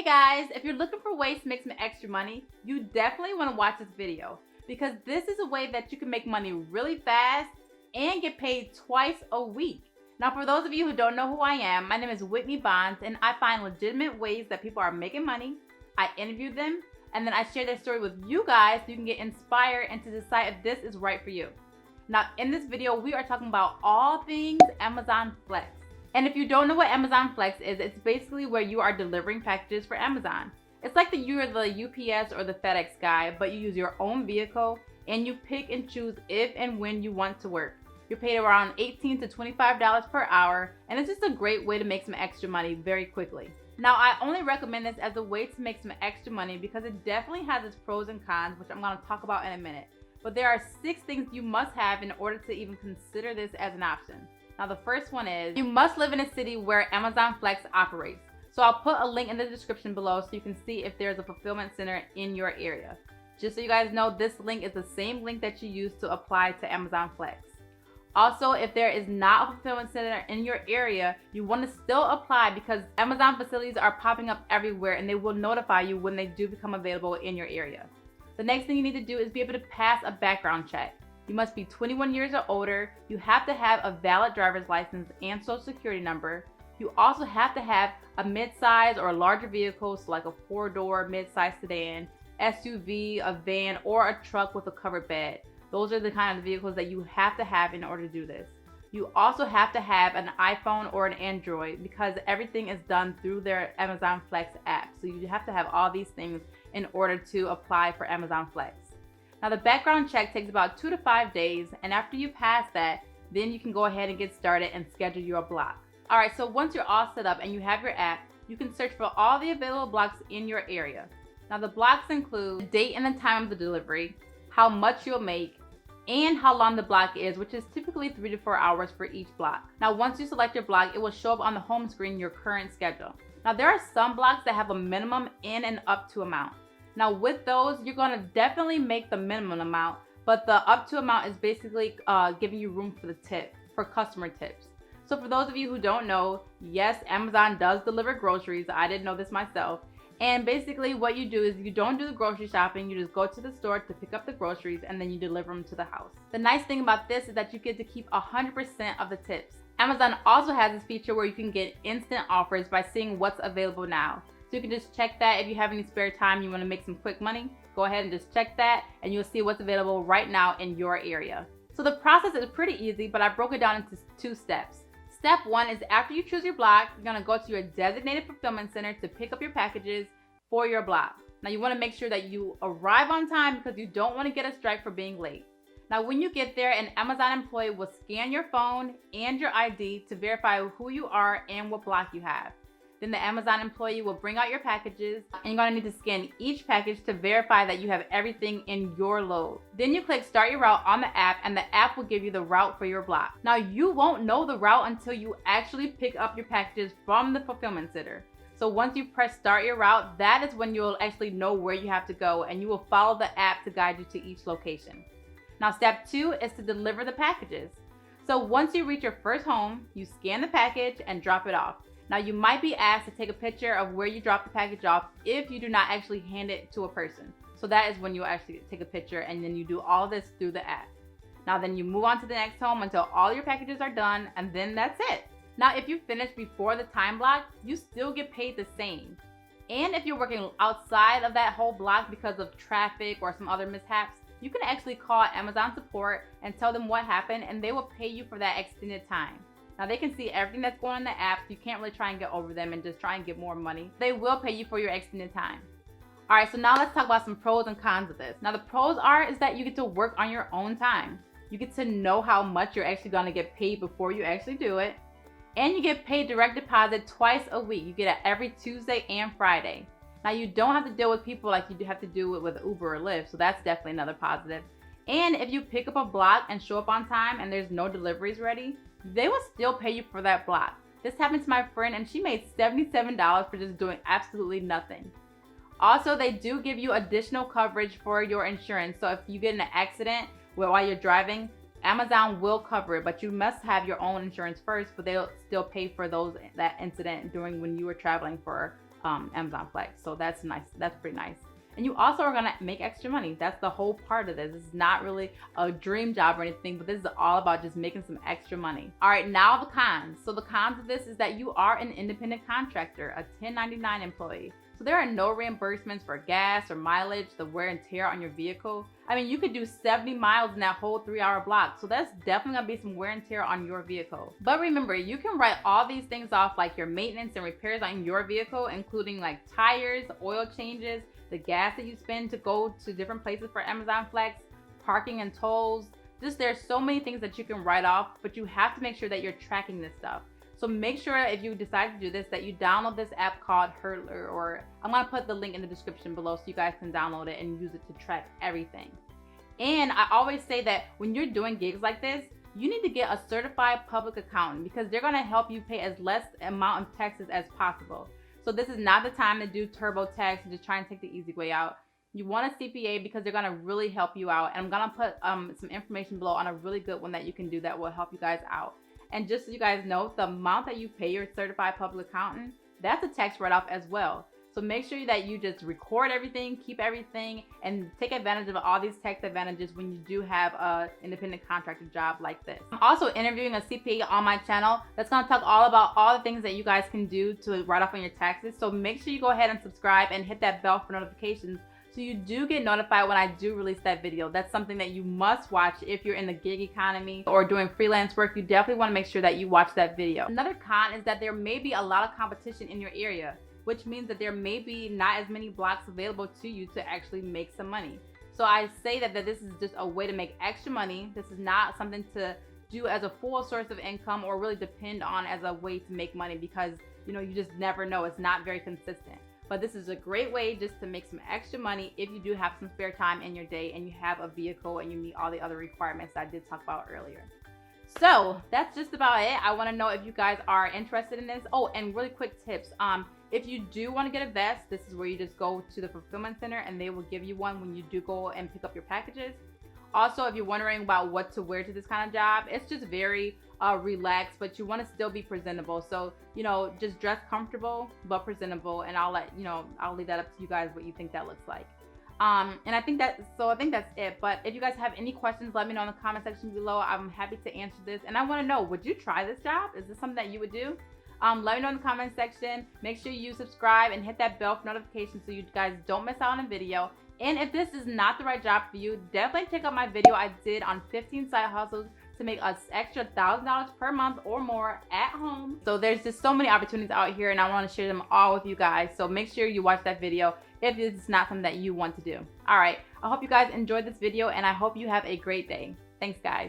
guys, if you're looking for ways to make some extra money, you definitely want to watch this video because this is a way that you can make money really fast and get paid twice a week. Now, for those of you who don't know who I am, my name is Whitney Bonds and I find legitimate ways that people are making money. I interview them and then I share their story with you guys so you can get inspired and to decide if this is right for you. Now, in this video, we are talking about all things Amazon Flex. And if you don't know what Amazon Flex is, it's basically where you are delivering packages for Amazon. It's like you're the UPS or the FedEx guy, but you use your own vehicle and you pick and choose if and when you want to work. You're paid around $18 to $25 per hour, and it's just a great way to make some extra money very quickly. Now, I only recommend this as a way to make some extra money because it definitely has its pros and cons, which I'm going to talk about in a minute. But there are 6 things you must have in order to even consider this as an option. Now, the first one is you must live in a city where Amazon Flex operates. So I'll put a link in the description below so you can see if there's a fulfillment center in your area. Just so you guys know, this link is the same link that you use to apply to Amazon Flex. Also, if there is not a fulfillment center in your area, you want to still apply because Amazon facilities are popping up everywhere and they will notify you when they do become available in your area. The next thing you need to do is be able to pass a background check. You must be 21 years or older. You have to have a valid driver's license and social security number. You also have to have a mid-size or larger vehicle, so like a 4-door mid-size sedan, SUV, a van, or a truck with a covered bed. Those are the kind of vehicles that you have to have in order to do this. You also have to have an iPhone or an Android because everything is done through their Amazon Flex app. So you have to have all these things in order to apply for Amazon Flex. Now, the background check takes about 2 to 5 days, and after you pass that, then you can go ahead and get started and schedule your block. All right, so once you're all set up and you have your app, you can search for all the available blocks in your area. Now, the blocks include the date and the time of the delivery, how much you'll make, and how long the block is, which is typically 3 to 4 hours for each block. Now, once you select your block, it will show up on the home screen your current schedule. Now, there are some blocks that have a minimum and an up to amount. Now, with those, you're going to definitely make the minimum amount, but the up to amount is basically giving you room for the tip, for customer tips. So for those of you who don't know, yes, Amazon does deliver groceries. I didn't know this myself. And basically what you do is you don't do the grocery shopping, you just go to the store to pick up the groceries and then you deliver them to the house. The nice thing about this is that you get to keep 100% of the tips. Amazon also has this feature where you can get instant offers by seeing what's available now. So you can just check that if you have any spare time, you want to make some quick money, go ahead and just check that and you'll see what's available right now in your area. So the process is pretty easy, but I broke it down into 2 steps. Step 1 is after you choose your block, you're going to go to your designated fulfillment center to pick up your packages for your block. Now you want to make sure that you arrive on time because you don't want to get a strike for being late. Now when you get there, an Amazon employee will scan your phone and your ID to verify who you are and what block you have. Then the Amazon employee will bring out your packages and you're going to need to scan each package to verify that you have everything in your load. Then you click start your route on the app and the app will give you the route for your block. Now you won't know the route until you actually pick up your packages from the fulfillment center. So once you press start your route, that is when you'll actually know where you have to go and you will follow the app to guide you to each location. Now step 2 is to deliver the packages. So once you reach your first home, you scan the package and drop it off. Now you might be asked to take a picture of where you drop the package off if you do not actually hand it to a person. So that is when you actually take a picture and then you do all this through the app. Now then you move on to the next home until all your packages are done and then that's it. Now if you finish before the time block, you still get paid the same. And if you're working outside of that whole block because of traffic or some other mishaps, you can actually call Amazon support and tell them what happened and they will pay you for that extended time. Now they can see everything that's going on in the app, so you can't really try and get over them and just try and get more money. They will pay you for your extended time. All right, so now let's talk about some pros and cons of this. Now the pros is that you get to work on your own time. You get to know how much you're actually going to get paid before you actually do it. And you get paid direct deposit twice a week. You get it every Tuesday and Friday. Now you don't have to deal with people like you have to do it with Uber or Lyft, so that's definitely another positive. And if you pick up a block and show up on time and there's no deliveries ready, they will still pay you for that block. This happened to my friend and she made $77 for just doing absolutely nothing. Also, they do give you additional coverage for your insurance. So if you get in an accident while you're driving, Amazon will cover it, but you must have your own insurance first, but they'll still pay for that incident during when you were traveling for Amazon Flex. So that's nice. That's pretty nice. And you also are gonna make extra money. That's the whole part of this. This is not really a dream job or anything, but this is all about just making some extra money. All right, now the cons. So the cons of this is that you are an independent contractor, a 1099 employee. So there are no reimbursements for gas or mileage, the wear and tear on your vehicle. I mean, you could do 70 miles in that whole 3-hour block. So that's definitely gonna be some wear and tear on your vehicle. But remember, you can write all these things off, like your maintenance and repairs on your vehicle, including like tires, oil changes, the gas that you spend to go to different places for Amazon Flex, parking and tolls. Just there's so many things that you can write off, but you have to make sure that you're tracking this stuff. So make sure if you decide to do this that you download this app called Hurdler, or I'm gonna put the link in the description below so you guys can download it and use it to track everything. And I always say that when you're doing gigs like this, you need to get a certified public accountant because they're gonna help you pay as less amount of taxes as possible. So this is not the time to do TurboTax and just try and take the easy way out. You want a CPA because they're gonna really help you out. And I'm gonna put some information below on a really good one that you can do that will help you guys out. And just so you guys know, the amount that you pay your certified public accountant, that's a tax write-off as well. So make sure that you just record everything, keep everything, and take advantage of all these tax advantages when you do have a independent contractor job like this. I'm also interviewing a CPA on my channel that's gonna talk all about all the things that you guys can do to write off on your taxes. So make sure you go ahead and subscribe and hit that bell for notifications so you do get notified when I do release that video. That's something that you must watch if you're in the gig economy or doing freelance work. You definitely want to make sure that you watch that video. Another con is that there may be a lot of competition in your area, which means that there may be not as many blocks available to you to actually make some money. So I say that this is just a way to make extra money. This is not something to do as a full source of income or really depend on as a way to make money because, you know, you just never know. It's not very consistent. But this is a great way just to make some extra money if you do have some spare time in your day and you have a vehicle and you meet all the other requirements that I did talk about earlier. So that's just about it. I want to know if you guys are interested in this. Oh, and really quick tips. If you do want to get a vest, this is where you just go to the fulfillment center and they will give you one when you do go and pick up your packages. Also, if you're wondering about what to wear to this kind of job, it's just very relaxed, but you want to still be presentable. So, you know, just dress comfortable but presentable, and I'll leave that up to you guys what you think that looks like. And I think that's it. But if you guys have any questions, let me know in the comment section below. I'm happy to answer this, and I want to know, would you try this job? Is this something that you would do? Let me know in the comment section. Make sure you subscribe and hit that bell for notifications so you guys don't miss out on a video. And if this is not the right job for you, definitely check out my video I did on 15 side hustles to make an extra $1,000 per month or more at home. So there's just so many opportunities out here and I want to share them all with you guys. So make sure you watch that video if this is not something that you want to do. All right, I hope you guys enjoyed this video and I hope you have a great day. Thanks, guys.